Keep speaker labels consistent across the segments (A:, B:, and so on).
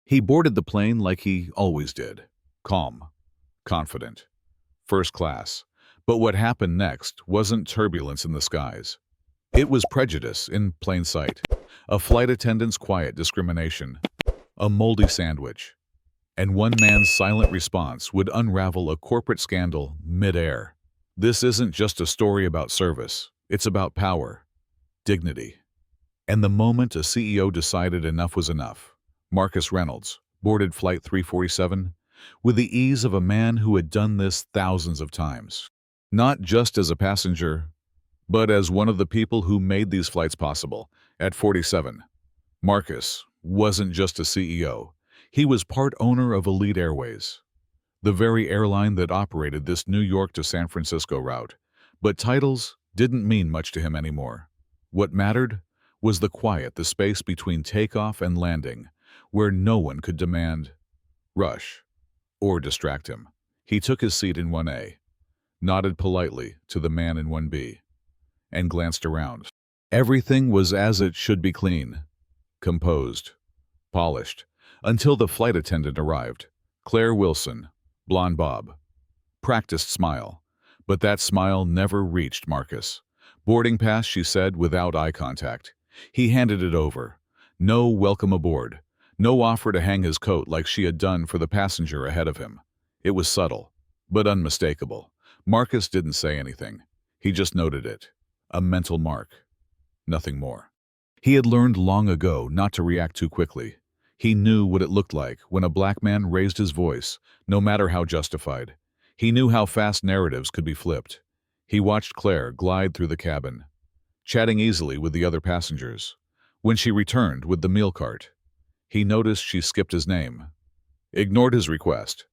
A: He boarded the plane like he always did. Calm, confident, first class. But what happened next wasn't turbulence in the skies. It was prejudice in plain sight. A flight attendant's quiet discrimination. A moldy sandwich. And one man's silent response would unravel a corporate scandal midair. This isn't just a story about service. It's about power, dignity. And the moment a CEO decided enough was enough, Marcus Reynolds boarded Flight 347 with the ease of a man who had done this thousands of times. Not just as a passenger, but as one of the people who made these flights possible. At 47, Marcus wasn't just a CEO. He was part owner of Elite Airways, the very airline that operated this New York to San Francisco route. But titles didn't mean much to him anymore. What mattered was the quiet, the space between takeoff and landing, where no one could demand, rush, or distract him. He took his seat in 1A, nodded politely to the man in 1B, and glanced around. Everything was as it should be: clean, composed, polished, until the flight attendant arrived. Claire Wilson, blonde bob, practiced smile, but that smile never reached Marcus. "Boarding pass," she said without eye contact. He handed it over. No welcome aboard. No offer to hang his coat like she had done for the passenger ahead of him. It was subtle, but unmistakable. Marcus didn't say anything. He just noted it. A mental mark. Nothing more. He had learned long ago not to react too quickly. He knew what it looked like when a black man raised his voice, no matter how justified. He knew how fast narratives could be flipped. He watched Claire glide through the cabin, chatting easily with the other passengers. When she returned with the meal cart, he noticed she skipped his name, ignored his request,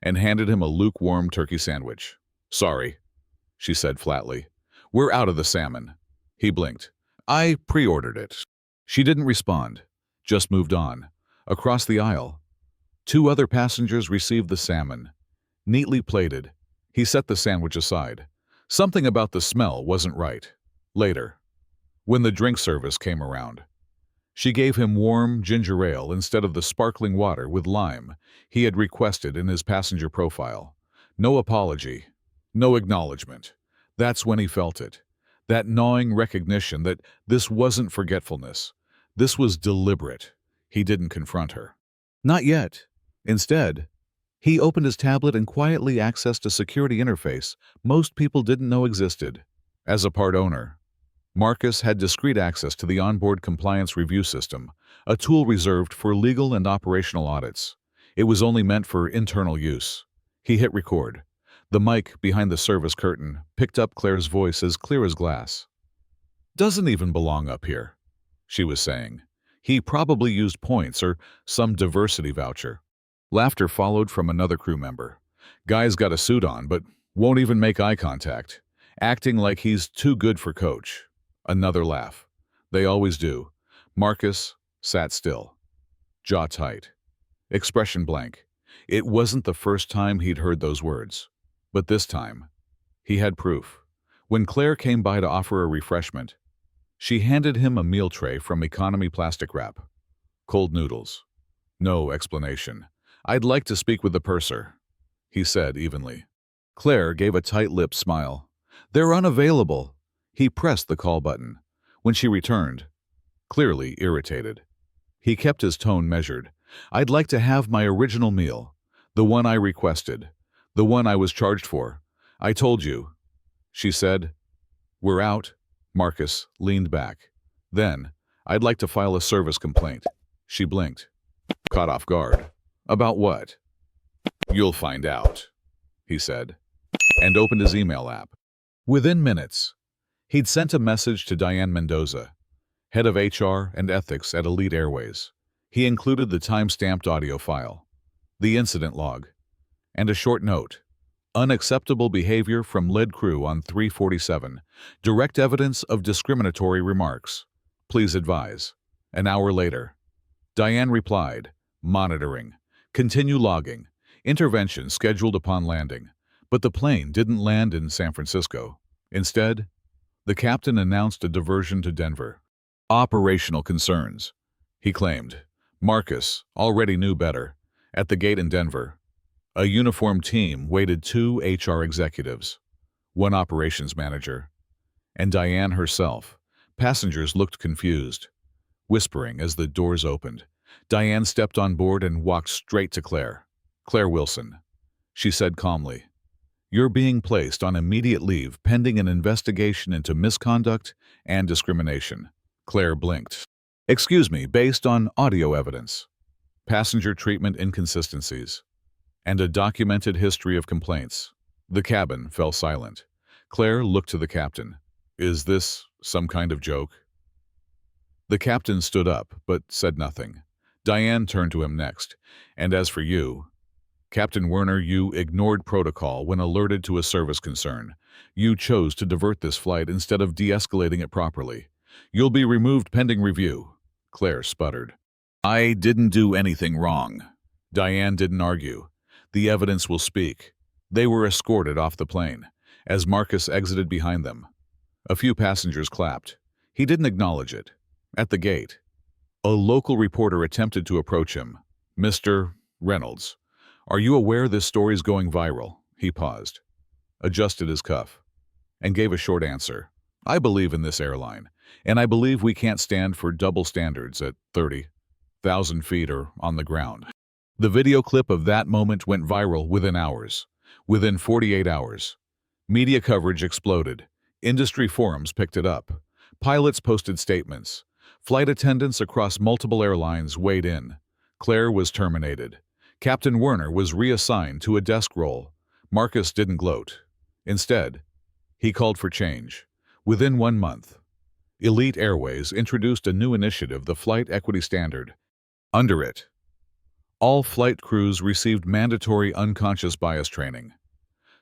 A: and handed him a lukewarm turkey sandwich. "Sorry," she said flatly. "We're out of the salmon." He blinked. "I pre-ordered it." She didn't respond, just moved on. Across the aisle, two other passengers received the salmon, neatly plated. He set the sandwich aside. Something about the smell wasn't right. Later, when the drink service came around, she gave him warm ginger ale instead of the sparkling water with lime he had requested in his passenger profile. No apology, no acknowledgement. That's when he felt it. That gnawing recognition that this wasn't forgetfulness. This was deliberate. He didn't confront her. Not yet. Instead, he opened his tablet and quietly accessed a security interface most people didn't know existed. As a part owner, Marcus had discreet access to the onboard compliance review system, a tool reserved for legal and operational audits. It was only meant for internal use. He hit record. The mic behind the service curtain picked up Claire's voice as clear as glass. "Doesn't even belong up here," she was saying. "He probably used points or some diversity voucher." Laughter followed from another crew member. "Guy's got a suit on, but won't even make eye contact, acting like he's too good for coach." Another laugh. "They always do." Marcus sat still, jaw tight, expression blank. It wasn't the first time he'd heard those words, but this time, he had proof. When Claire came by to offer a refreshment, she handed him a meal tray from economy plastic wrap. Cold noodles. No explanation. "I'd like to speak with the purser," he said evenly. Claire gave a tight-lipped smile. "They're unavailable." He pressed the call button. When she returned, clearly irritated, he kept his tone measured. "I'd like to have my original meal, the one I requested, the one I was charged for." "I told you," she said. "We're out." Marcus leaned back. "Then, I'd like to file a service complaint." She blinked, caught off guard. "About what?" "You'll find out," he said, and opened his email app. Within minutes, he'd sent a message to Diane Mendoza, head of HR and ethics at Elite Airways. He included the time-stamped audio file, the incident log, and a short note. "Unacceptable behavior from lead crew on 347. Direct evidence of discriminatory remarks. Please advise." An hour later, Diane replied, "Monitoring. Continue logging. Intervention scheduled upon landing." But the plane didn't land in San Francisco. Instead, the captain announced a diversion to Denver. "Operational concerns," he claimed. Marcus already knew better. At the gate in Denver, a uniformed team waited 2 HR executives, 1 operations manager, and Diane herself. Passengers looked confused, whispering as the doors opened. Diane stepped on board and walked straight to Claire. "Claire Wilson," she said calmly. "You're being placed on immediate leave pending an investigation into misconduct and discrimination." Claire blinked. "Excuse me, based on audio evidence, passenger treatment inconsistencies, and a documented history of complaints." The cabin fell silent. Claire looked to the captain. "Is this some kind of joke?" The captain stood up, but said nothing. Diane turned to him next. "And as for you, Captain Werner, you ignored protocol when alerted to a service concern. You chose to divert this flight instead of de-escalating it properly. You'll be removed pending review." Claire sputtered. "I didn't do anything wrong." Diane didn't argue. "The evidence will speak." They were escorted off the plane. As Marcus exited behind them, a few passengers clapped. He didn't acknowledge it. At the gate, a local reporter attempted to approach him. "Mr. Reynolds, are you aware this story's going viral?" He paused, adjusted his cuff, and gave a short answer. "I believe in this airline, and I believe we can't stand for double standards at 30,000 feet or on the ground." The video clip of that moment went viral within hours. Within 48 hours, media coverage exploded. Industry forums picked it up. Pilots posted statements. Flight attendants across multiple airlines weighed in. Claire was terminated. Captain Werner was reassigned to a desk role. Marcus didn't gloat. Instead, he called for change. Within 1 month, Elite Airways introduced a new initiative, the Flight Equity Standard. Under it, all flight crews received mandatory unconscious bias training.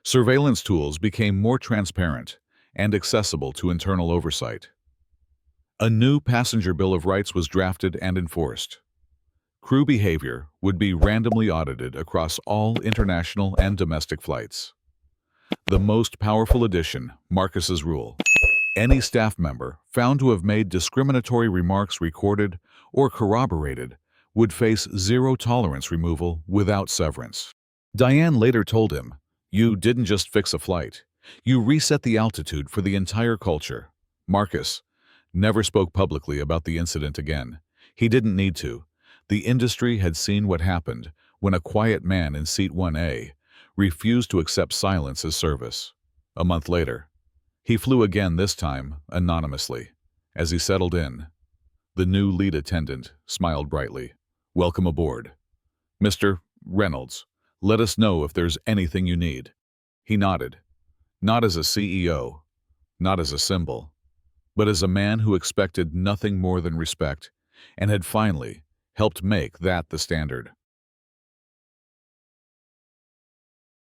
A: Surveillance tools became more transparent and accessible to internal oversight. A new passenger bill of rights was drafted and enforced. Crew behavior would be randomly audited across all international and domestic flights. The most powerful addition, Marcus's rule. Any staff member found to have made discriminatory remarks recorded or corroborated would face zero-tolerance removal without severance. Diane later told him, "You didn't just fix a flight. You reset the altitude for the entire culture." Marcus never spoke publicly about the incident again. He didn't need to. The industry had seen what happened when a quiet man in seat 1A refused to accept silence as service. A month later, he flew again, this time anonymously. As he settled in, the new lead attendant smiled brightly. "Welcome aboard. Mr. Reynolds, let us know if there's anything you need." He nodded. Not as a CEO, not as a symbol, but as a man who expected nothing more than respect and had finally helped make that the standard.